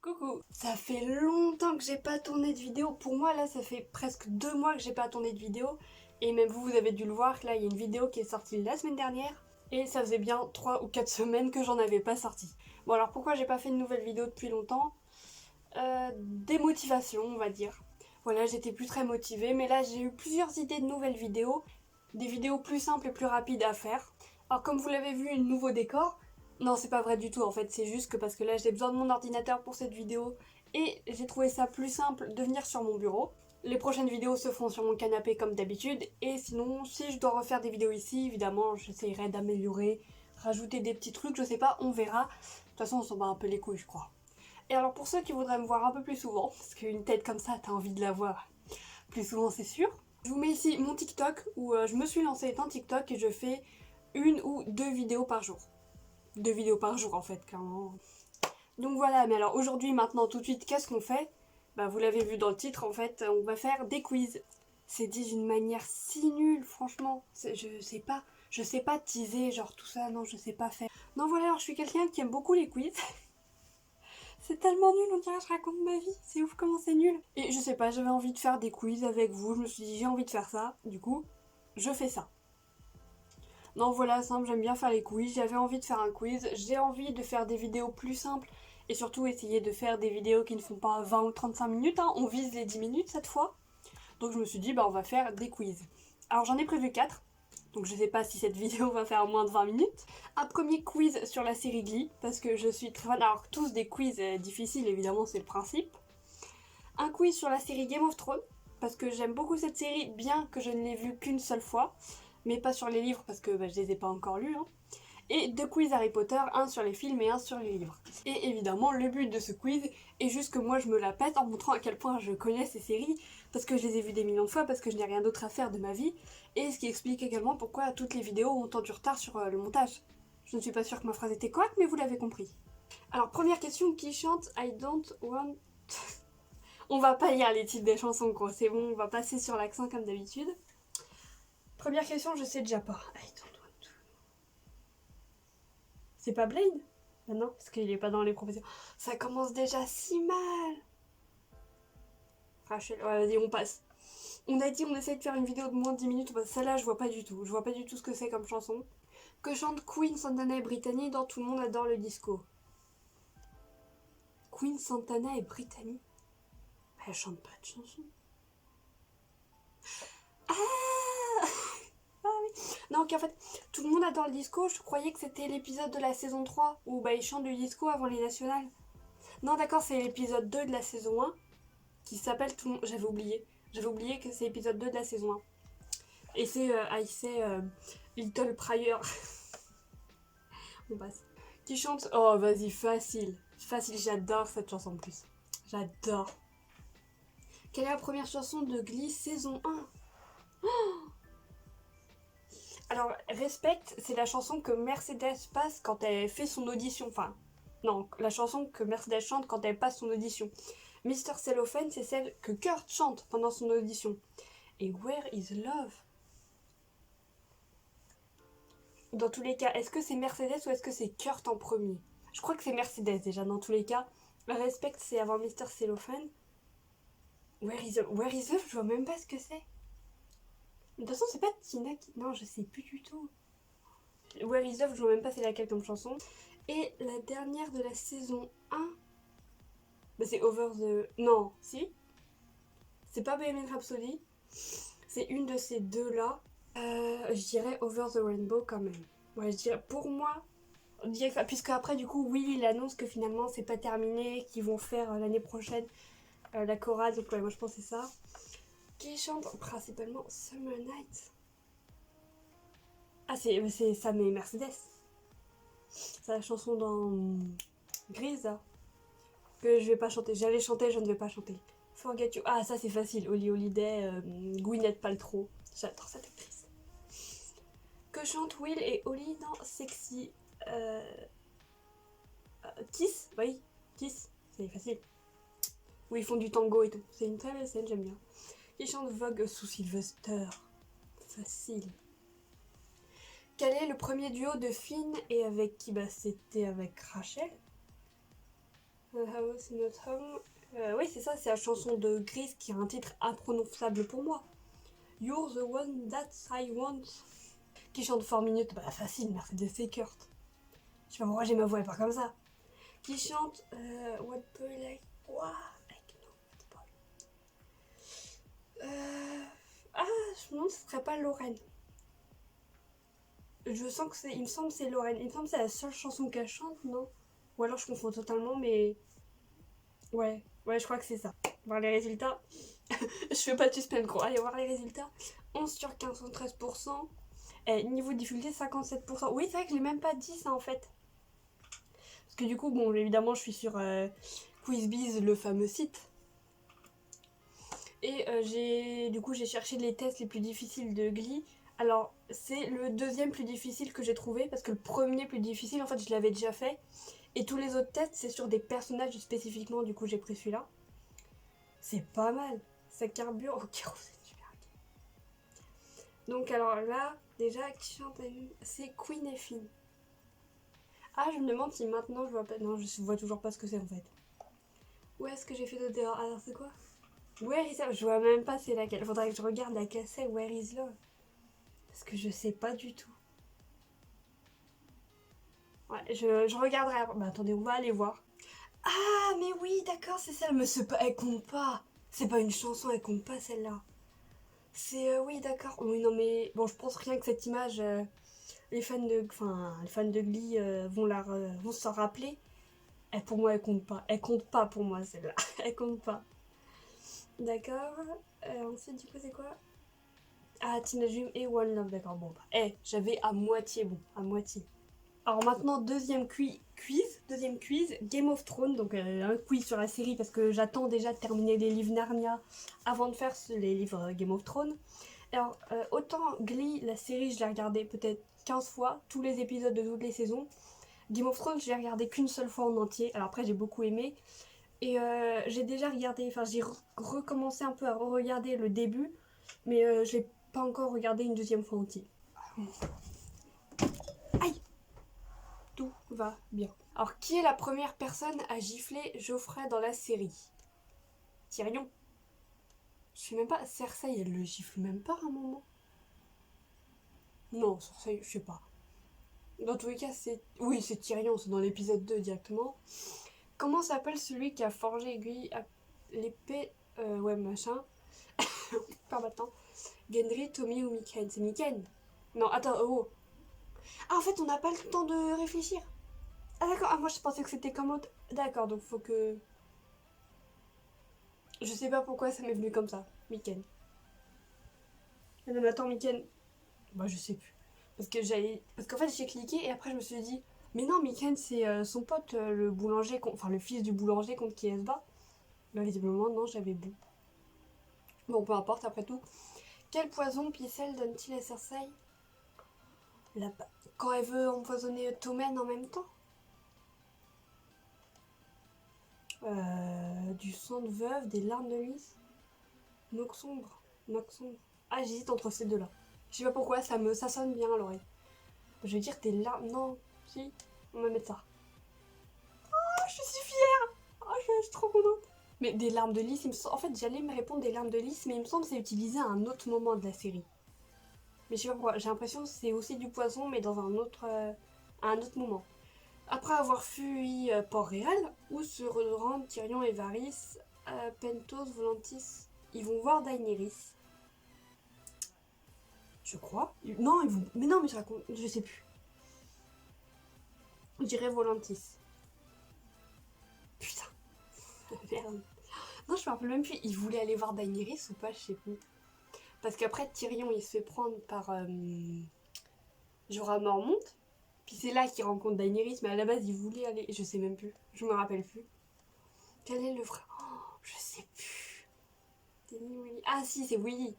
Coucou. Ça fait longtemps que j'ai pas tourné de vidéo. Pour moi là ça fait presque 2 mois que j'ai pas tourné de vidéo. Et même vous avez dû le voir, là il y a une vidéo qui est sortie la semaine dernière. Et ça faisait bien 3 ou 4 semaines que j'en avais pas sorti. Bon alors pourquoi j'ai pas fait de nouvelle vidéo depuis longtemps Démotivation on va dire. Voilà, j'étais plus très motivée, mais là j'ai eu plusieurs idées de nouvelles vidéos. Des vidéos plus simples et plus rapides à faire. Alors comme vous l'avez vu, un nouveau décor. Non, c'est pas vrai du tout en fait, c'est juste que parce que là j'ai besoin de mon ordinateur pour cette vidéo et j'ai trouvé ça plus simple de venir sur mon bureau. Les prochaines vidéos se feront sur mon canapé comme d'habitude et sinon si je dois refaire des vidéos ici, évidemment j'essayerai d'améliorer, rajouter des petits trucs, je sais pas, on verra. De toute façon on s'en bat un peu les couilles je crois. Et alors pour ceux qui voudraient me voir un peu plus souvent, parce qu'une tête comme ça t'as envie de la voir plus souvent c'est sûr, je vous mets ici mon TikTok où je me suis lancée un TikTok et je fais 1 ou 2 vidéos par jour. 2 vidéos par jour en fait, clairement. Donc voilà, mais alors aujourd'hui, maintenant, tout de suite, qu'est-ce qu'on fait? Bah vous l'avez vu dans le titre, en fait, on va faire des quiz. C'est dit d'une manière si nulle, franchement. Je sais pas teaser, genre tout ça, non, je sais pas faire. Non voilà, alors je suis quelqu'un qui aime beaucoup les quiz. C'est tellement nul, on dirait que je raconte ma vie, c'est ouf comment c'est nul. Et je sais pas, j'avais envie de faire des quiz avec vous, je me suis dit j'ai envie de faire ça, du coup, je fais ça. Non voilà, simple, j'aime bien faire les quiz, j'avais envie de faire un quiz, j'ai envie de faire des vidéos plus simples et surtout essayer de faire des vidéos qui ne font pas 20 ou 35 minutes, hein. On vise les 10 minutes cette fois. Donc je me suis dit bah on va faire des quiz. Alors j'en ai prévu 4, donc je sais pas si cette vidéo va faire moins de 20 minutes. Un premier quiz sur la série Glee, parce que je suis très fan, alors tous des quiz difficiles évidemment c'est le principe. Un quiz sur la série Game of Thrones, parce que j'aime beaucoup cette série, bien que je ne l'ai vue qu'une seule fois, mais pas sur les livres parce que je les ai pas encore lus. Hein. Et 2 quiz Harry Potter, un sur les films et un sur les livres. Et évidemment, le but de ce quiz est juste que moi je me la pète en montrant à quel point je connais ces séries, parce que je les ai vues des millions de fois, parce que je n'ai rien d'autre à faire de ma vie, et ce qui explique également pourquoi toutes les vidéos ont tant du retard sur le montage. Je ne suis pas sûre que ma phrase était correcte, mais vous l'avez compris. Alors, première question, qui chante I don't want... On va pas lire les titres des chansons, quoi, c'est bon, on va passer sur l'accent comme d'habitude. Première question, je sais déjà pas. I don't want to. C'est pas Blade? Ah non, parce qu'il est pas dans les professions. Ça commence déjà si mal. Rachel, ouais, vas-y, on passe. On a dit on essaie de faire une vidéo de moins de 10 minutes, bah, celle-là je vois pas du tout. Je vois pas du tout ce que c'est comme chanson. Que chante Queen, Santana et Brittany dans Tout le monde adore le disco. Queen, Santana et Brittany? Elle chante pas de chanson. Ah Ah oui. Non, ok, en fait, Tout le monde adore le disco, je croyais que c'était l'épisode de la saison 3 où bah, ils chantent du disco avant les nationales. Non, d'accord, c'est l'épisode 2 de la saison 1 qui s'appelle Tout le monde. J'avais oublié. J'avais oublié que c'est l'épisode 2 de la saison 1. Et c'est I say Little Prior. On passe. Qui chante. Oh, vas-y, facile. Facile, j'adore cette chanson en plus. J'adore. Quelle est la première chanson de Glee saison 1? Alors, Respect, c'est la chanson que Mercedes passe quand elle fait son audition. Enfin, non, la chanson que Mercedes chante quand elle passe son audition. Mr. Cellophane, c'est celle que Kurt chante pendant son audition. Et Where is Love? Dans tous les cas, est-ce que c'est Mercedes ou est-ce que c'est Kurt en premier? Je crois que c'est Mercedes déjà, dans tous les cas. Respect, c'est avant Mr. Cellophane. Where is Love? Je vois même pas ce que c'est. De toute façon, c'est pas Tina qui... Non, je sais plus du tout. Where is Love, je vois même pas c'est laquelle comme chanson. Et la dernière de la saison 1, bah c'est Over the... Non, si. C'est pas Bohemian Rhapsody. C'est une de ces deux-là. Je dirais Over the Rainbow quand même. Ouais, je dirais, pour moi, on dirait que... Puisque après, du coup, Will, il annonce que finalement, c'est pas terminé, qu'ils vont faire l'année prochaine la chorale. Donc ouais, moi je pensais ça. Qui chante principalement Summer Night. Ah, c'est Sam et Mercedes. C'est la chanson dans Grise, là. Que je vais pas chanter. J'allais chanter, je ne vais pas chanter. Forget You. Ah, ça c'est facile. Holly Holiday, Gwyneth Paltrow. J'adore cette actrice. Que chantent Will et Holly dans Sexy Kiss? Oui, Kiss. C'est facile. Où ils font du tango et tout. C'est une très belle scène, j'aime bien. Qui chante Vogue sous Sylvester? Facile. Quel est le premier duo de Finn et avec qui? Bah c'était avec Rachel. House Not Home. Oui, c'est ça, c'est la chanson de Grease qui a un titre imprononçable pour moi. You're the one that I want. Qui chante 4 minutes? Bah, facile, Mercedes Eckert. Je sais pas pourquoi j'ai ma voix est pas comme ça. Qui chante What Boy Like. What? Like no boy. Ah, je me demande si ce serait pas Lorraine. Je sens que c'est. Il me semble que c'est Lorraine. Il me semble que c'est la seule chanson qu'elle chante, non? Ou alors je confonds totalement, mais. Ouais, je crois que c'est ça. Voir les résultats. Je fais pas de suspense, gros. Allez, voir les résultats. 11 sur 15, 113%. Niveau de difficulté, 57%. Oui, c'est vrai que je l'ai même pas dit ça en fait. Parce que du coup, bon, évidemment, je suis sur Quizbiz, le fameux site. Et j'ai cherché les tests les plus difficiles de Glee. Alors, c'est le deuxième plus difficile que j'ai trouvé, parce que le premier plus difficile, en fait, je l'avais déjà fait. Et tous les autres tests, c'est sur des personnages spécifiquement, du coup, j'ai pris celui-là. C'est pas mal. Ça carbure au kérosène, super. Donc, alors là, déjà, qui chante, c'est Queen et Finn. Ah, je me demande si maintenant je vois pas. Non, je vois toujours pas ce que c'est en fait. Où est-ce que j'ai fait d'autres erreurs? Alors, c'est quoi? Where is Love? Je vois même pas c'est laquelle. Faudrait que je regarde laquelle c'est Where is Love. Parce que je sais pas du tout. Ouais, je regarderai après. Bah attendez, on va aller voir. Ah, mais oui, d'accord, c'est ça. Mais elle compte pas. C'est pas une chanson, elle compte pas celle-là. C'est. Oui, d'accord. Oui, non, mais. Bon, je pense rien que cette image. Les fans de Glee vont s'en rappeler. Pour moi, elle compte pas. Elle compte pas pour moi, celle-là. Elle compte pas. D'accord. Ensuite, du coup, c'est quoi? Ah, Teenage Dream et One Love, d'accord. Bon, bah. J'avais à moitié bon. À moitié. Alors maintenant, deuxième quiz, Game of Thrones, donc un quiz sur la série parce que j'attends déjà de terminer les livres Narnia avant de faire les livres Game of Thrones. Alors, autant Glee, la série, je l'ai regardée peut-être 15 fois, tous les épisodes de toutes les saisons. Game of Thrones, je l'ai regardé qu'une seule fois en entier, alors après j'ai beaucoup aimé. Et j'ai déjà regardé, enfin j'ai recommencé un peu à re-regarder le début, mais je l'ai pas encore regardé une deuxième fois entier. Aïe! Tout va bien. Alors, qui est la première personne à gifler Geoffrey dans la série? Tyrion. Je sais même pas, Cersei, elle le gifle même pas à un moment. Non, Cersei, je sais pas. Dans tous les cas, c'est. Oui, c'est Tyrion, c'est dans l'épisode 2 directement. Comment s'appelle celui qui a forgé aiguille à l'épée. Ouais, machin. Par maintenant. Gendry, Tommy ou Mycène? C'est Mycène. Non, attends, oh. Ah, en fait, on n'a pas le temps de réfléchir. Ah, d'accord, ah, moi je pensais que c'était comme l'autre. D'accord, donc faut que. Je sais pas pourquoi ça m'est venu comme ça. Mycène. Non, mais attends, Mycène. Bah, je sais plus. Parce qu'en fait, j'ai cliqué et après, je me suis dit. Mais non, Mycène, c'est son pote, le boulanger. Enfin, le fils du boulanger contre qui elle se bat. Bah, visiblement, non, j'avais bu. Bon, peu importe, après tout. Quel poison Pycelle donne-t-il à Cersei? La... Quand elle veut empoisonner Tommen en même temps? Du sang de veuve, des larmes de lys. Nox sombre. Nox sombre. Ah, j'hésite entre ces deux-là. Je sais pas pourquoi, ça sonne bien à l'oreille. Je vais dire des larmes. Non, si, on va mettre ça. Oh, je suis fière! Oh, je suis trop contente. Mais des larmes de lys, en fait, j'allais me répondre des larmes de lys, mais il me semble que c'est utilisé à un autre moment de la série. Mais je sais pas pourquoi, j'ai l'impression que c'est aussi du poison, mais dans à un autre moment. Après avoir fui Port-Réal, où se rendent Tyrion et Varys, Pentos, Volantis, ils vont voir Daenerys. Je crois. Non, ils vont. Mais non, mais je raconte. Je sais plus. Je dirais Volantis. Putain. Merde. Non, je me rappelle même plus. Ils voulaient aller voir Daenerys ou pas, je sais plus. Parce qu'après, Tyrion, il se fait prendre par Jorah Mormont. Puis c'est là qu'il rencontre Daenerys, mais à la base, il voulait aller. Je sais même plus. Je me rappelle plus. Quel est le frère? Oh, je sais plus. Willy. Ah si, c'est Willy.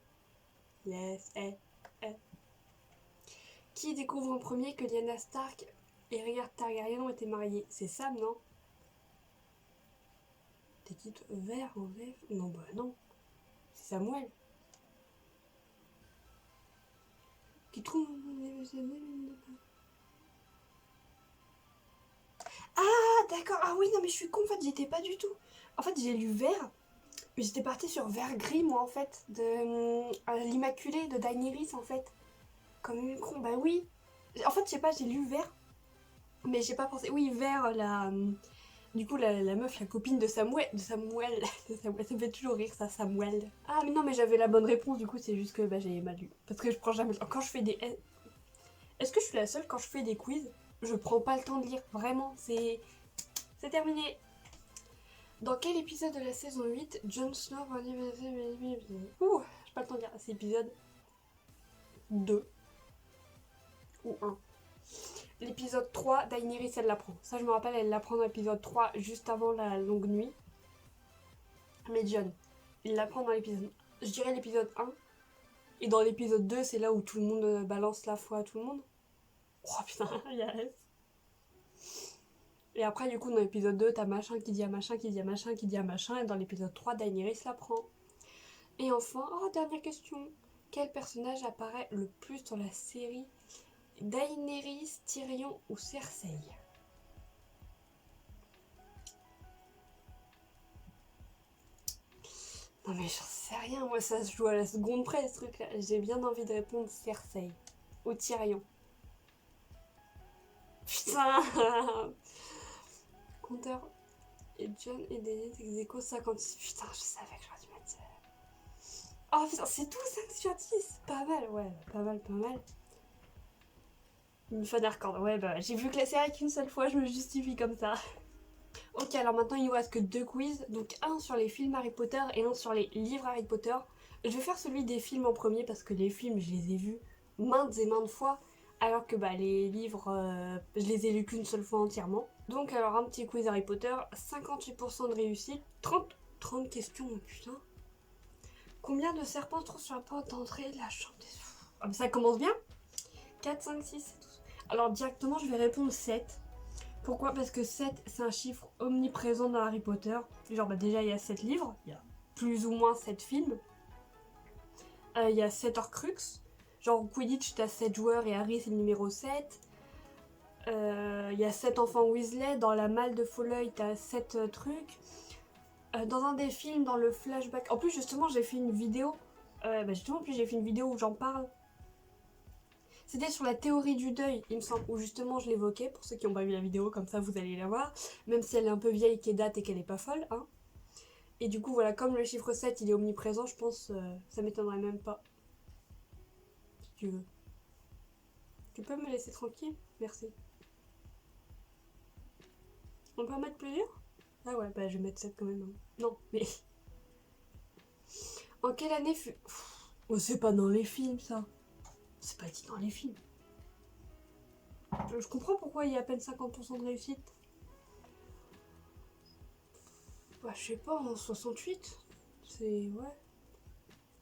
Yes, Qui découvre en premier que Lyanna Stark et Rhaegar Targaryen ont été mariés? C'est Sam, non? T'es dit vert en vert? Non, bah non. C'est Samuel. Qui trouve. Ah, d'accord. Ah oui, non, mais je suis con, en fait, j'étais pas du tout. En fait, j'ai lu vert, mais j'étais partie sur vert gris, moi, en fait, de l'Immaculée de Daenerys, en fait. Comme une con, bah oui. En fait, je sais pas, j'ai lu vert, mais j'ai pas pensé. Oui, vert, du coup, la meuf, la copine de Samuel. De Samuel. De Samuel. Ça me fait toujours rire, ça, Samuel. Ah, mais non, mais j'avais la bonne réponse, du coup, c'est juste que bah, j'ai mal lu. Parce que je prends jamais le temps. Quand je fais des. Est-ce que je suis la seule quand je fais des quiz? Je prends pas le temps de lire. Vraiment, c'est. C'est terminé. Dans quel épisode de la saison 8, Jon Snow. Ouh, j'ai pas le temps de dire. C'est épisode 2 ou 1. L'épisode 3, Daenerys, elle l'apprend. Ça, je me rappelle, elle l'apprend dans l'épisode 3, juste avant la longue nuit. Mais Jon, il l'apprend dans l'épisode. Je dirais l'épisode 1. Et dans l'épisode 2, c'est là où tout le monde balance la foi à tout le monde. Oh putain, yes. Et après, du coup, dans l'épisode 2, t'as machin qui dit à machin, qui dit à machin, qui dit à machin. Et dans l'épisode 3, Daenerys l'apprend. Et enfin, oh, dernière question. Quel personnage apparaît le plus dans la série? Daenerys, Tyrion ou Cersei? Non mais j'en sais rien, moi ça se joue à la seconde près ce truc là. J'ai bien envie de répondre Cersei. Ou Tyrion. Putain. Compteur et Jon et Daenerys ex-aequo 56. Putain, je savais que j'aurais dû mettre... Oh putain, c'est tout 5 sur 10. Pas mal, ouais, pas mal, pas mal. Une fan hardcore, ouais bah j'ai vu que la série qu'une seule fois, je me justifie comme ça. Ok, alors maintenant il nous reste que 2 quiz, donc un sur les films Harry Potter et un sur les livres Harry Potter. Je vais faire celui des films en premier parce que les films je les ai vus maintes et maintes fois, alors que bah, les livres je les ai lus qu'une seule fois entièrement. Donc alors un petit quiz Harry Potter, 58% de réussite, 30 questions, putain. Combien de serpents se trouvent sur la porte d'entrée de la chambre des... Ah, ça commence bien. 4, 5, 6, 12. Alors directement je vais répondre 7. Pourquoi? Parce que 7, c'est un chiffre omniprésent dans Harry Potter. Genre, bah déjà, il y a 7 livres, il y a plus ou moins 7 films. Il y a 7 Horcruxes. Genre, Quidditch, t'as 7 joueurs et Harry, c'est le numéro 7. Il y a 7 enfants Weasley. Dans la malle de Folleuil, t'as 7 trucs. Dans un des films, dans le flashback... En plus, justement, j'ai fait une vidéo. J'ai fait une vidéo où j'en parle. C'était sur la théorie du deuil, il me semble, où justement je l'évoquais, pour ceux qui n'ont pas vu la vidéo, comme ça vous allez la voir, même si elle est un peu vieille, qu'elle date et qu'elle est pas folle, hein. Et du coup, voilà, comme le chiffre 7, il est omniprésent, je pense, ça m'étonnerait même pas. Si tu veux. Tu peux me laisser tranquille? Merci. On peut en mettre plusieurs? Ah ouais, bah je vais mettre 7 quand même. Hein. Non, mais... En quelle année fut... Oh, c'est pas dans les films, ça. C'est pas dit dans les films. Je comprends pourquoi il y a à peine 50% de réussite. Bah, je sais pas, en 68. C'est... ouais.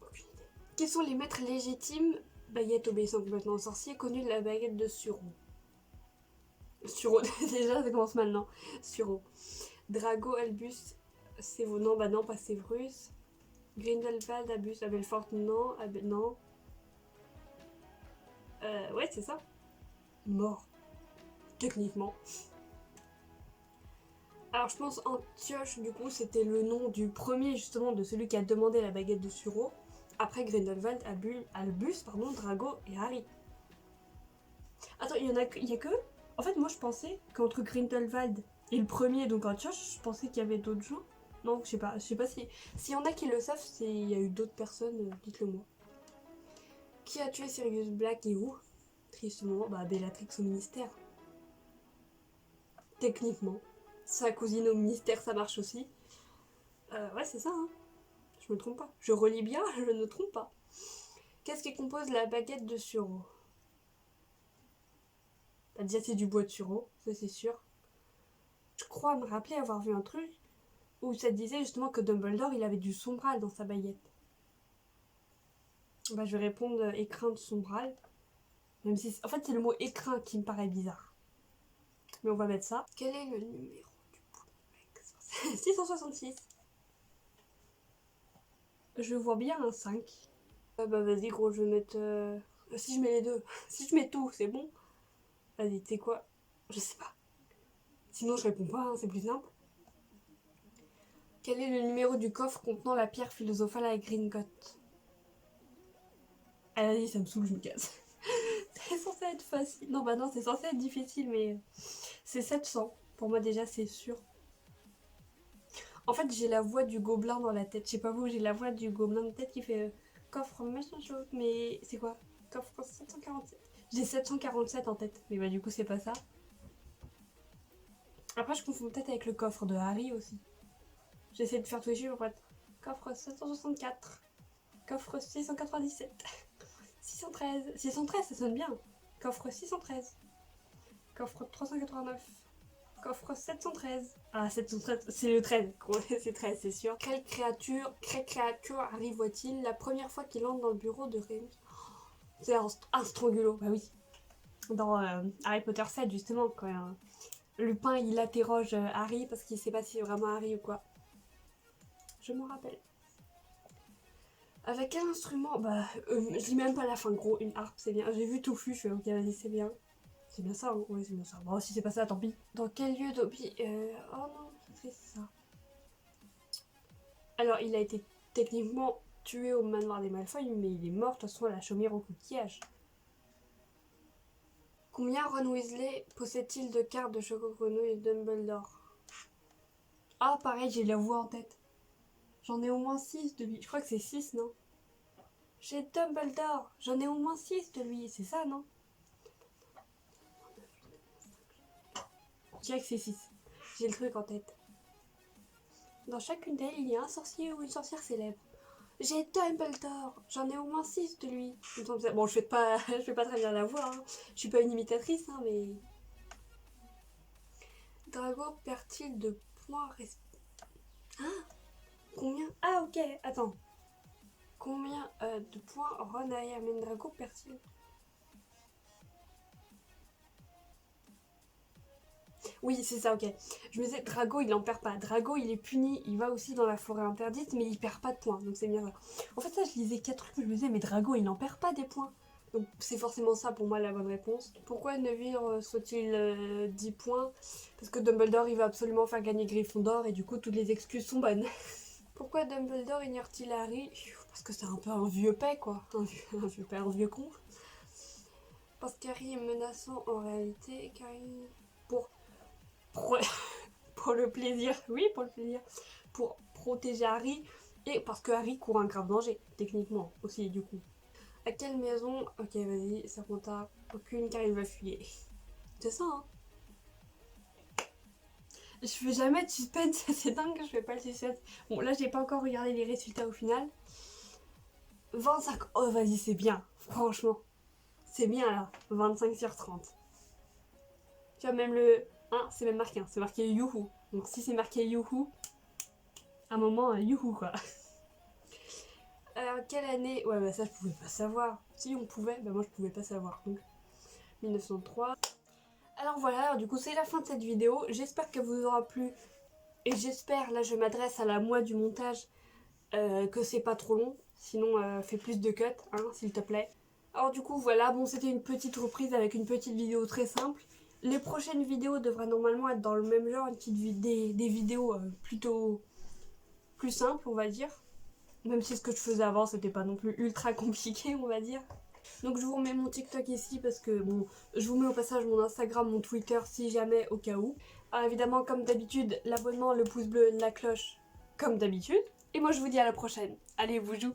Aucune idée. Quels sont les maîtres légitimes, baguette obéissant complètement au sorcier, connus de la baguette de Suro? Suro, déjà, ça commence mal, non? Suro. Drago, Albus, Sévus... Non, bah non, pas Séverus. Grindelwald, Albus, Abelfort, non. Non. Ouais, c'est ça. Mort. Techniquement. Alors je pense Antioche, du coup, c'était le nom du premier, justement, de celui qui a demandé la baguette de Suro. Après Grindelwald, Albus, Drago et Harry. Attends, il y a que... En fait, moi, je pensais qu'entre Grindelwald et le premier, donc Antioche, je pensais qu'il y avait d'autres gens. Non, je sais pas si... S'il y en a qui le savent, s'il y a eu d'autres personnes, dites-le moi. Qui a tué Sirius Black et où? Tristement, bah Bellatrix au ministère. Techniquement. Sa cousine au ministère, ça marche aussi. Ouais, c'est ça, hein. Je me trompe pas. Je relis bien, je ne trompe pas. Qu'est-ce qui compose la baguette de Suro? Bah déjà, c'est du bois de Suro, ça c'est sûr. Je crois me rappeler avoir vu un truc où ça disait justement que Dumbledore, il avait du sombral dans sa baguette. Bah, je vais répondre écrin de sombral. Même si... En fait, c'est le mot écrin qui me paraît bizarre. Mais on va mettre ça. Quel est le numéro du mec? 666. Je vois bien un 5. Bah vas-y gros, je vais mettre... Si je mets les deux. Si je mets tout, c'est bon. Vas-y, tu sais quoi? Je sais pas. Sinon je réponds pas, hein, c'est plus simple. Quel est le numéro du coffre contenant la pierre philosophale à Gringotts? Elle a dit ça me saoule, je me casse. C'est censé être facile. Non bah non, c'est censé être difficile, mais c'est 700. Pour moi déjà c'est sûr. En fait j'ai la voix du gobelin dans la tête. Je sais pas vous, j'ai la voix du gobelin de tête qui fait coffre machin chose. Mais c'est quoi? Coffre 747. J'ai 747 en tête. Mais bah du coup c'est pas ça. Après je confonds peut-être avec le coffre de Harry aussi. J'essaie de faire tous les chiffres pour être coffre 764. Coffre 697. 613. 613 ça sonne bien. Coffre 613. Coffre 389. Coffre 713. Ah 713 c'est le 13. C'est 13 c'est sûr. Quelle créature arrive-t-il la première fois qu'il entre dans le bureau de Rémi? C'est un strangulo. Bah oui. Dans Harry Potter 7 justement quand Lupin il interroge Harry parce qu'il sait pas si c'est vraiment Harry ou quoi. Je m'en rappelle. Avec quel instrument? Bah, je dis même pas la fin, gros, une harpe, c'est bien. J'ai vu Touffu, je fais ok, vas-y, c'est bien. C'est bien ça, hein? Ouais, c'est bien ça. Bon, si c'est pas ça, tant pis. Dans quel lieu d'Obi... Oh non, c'est triste ça. Alors, il a été techniquement tué au manoir des Malfoy, mais il est mort de toute façon à la chaumière au coquillage. Combien Ron Weasley possède-t-il de cartes de Choco Grenouille et Dumbledore? Ah, pareil, j'ai la voix en tête. J'en ai au moins 6 de lui. Je crois que c'est 6, non? J'ai Dumbledore. J'en ai au moins 6 de lui. C'est ça, non? Je dirais que c'est 6. J'ai le truc en tête. Dans chacune d'elles, il y a un sorcier ou une sorcière célèbre. J'ai Dumbledore. J'en ai au moins 6 de lui. Bon, je fais pas très bien la voix. Hein. Je suis pas une imitatrice, hein, mais... Drago perd-il de points... Ah, combien? Ah, ok, attends. Combien de points Ron et Hermione Drago perd-il? Oui, c'est ça, ok. Je me disais, Drago, il en perd pas. Drago, il est puni, il va aussi dans la forêt interdite, mais il perd pas de points, donc c'est bien ça. En fait, ça, je lisais 4 trucs, je me disais, mais Drago, il en perd pas des points. Donc c'est forcément ça pour moi la bonne réponse. Pourquoi Neville soit-il 10 points? Parce que Dumbledore, il va absolument faire gagner Gryffondor, et du coup, toutes les excuses sont bonnes. Pourquoi Dumbledore ignore-t-il Harry? Parce que c'est un peu un vieux paix, quoi. Un vieux père, un vieux con. Parce qu'Harry est menaçant en réalité, car il... Pour le plaisir, oui, pour le plaisir, pour protéger Harry et parce que Harry court un grave danger, techniquement aussi, du coup. À quelle maison? Ok, vas-y, ça compte à aucune car il va fuyer. C'est ça, hein? Je fais jamais de suspense, c'est dingue que je fais pas le suspense. Bon, là, j'ai pas encore regardé les résultats au final. 25, oh vas-y, c'est bien, franchement. C'est bien là, 25 sur 30. Tu vois, même le 1, c'est même marqué, hein. C'est marqué youhou. Donc si c'est marqué youhou, à un moment, youhou quoi. Alors, quelle année? Ouais, bah ça, je pouvais pas savoir. Si on pouvait, bah moi je pouvais pas savoir. Donc, 1903. Alors voilà, alors, du coup, c'est la fin de cette vidéo. J'espère qu'elle vous aura plu. Et j'espère, là, je m'adresse à la moi du montage, que c'est pas trop long. Sinon, fais plus de cuts, hein, s'il te plaît. Alors, du coup, voilà, bon, c'était une petite reprise avec une petite vidéo très simple. Les prochaines vidéos devraient normalement être dans le même genre, des vidéos plutôt plus simples, on va dire. Même si ce que je faisais avant, c'était pas non plus ultra compliqué, on va dire. Donc je vous remets mon TikTok ici parce que bon, je vous mets au passage mon Instagram, mon Twitter si jamais au cas où. Alors évidemment, comme d'habitude, l'abonnement, le pouce bleu, la cloche, comme d'habitude. Et moi je vous dis à la prochaine. Allez, vous jouez.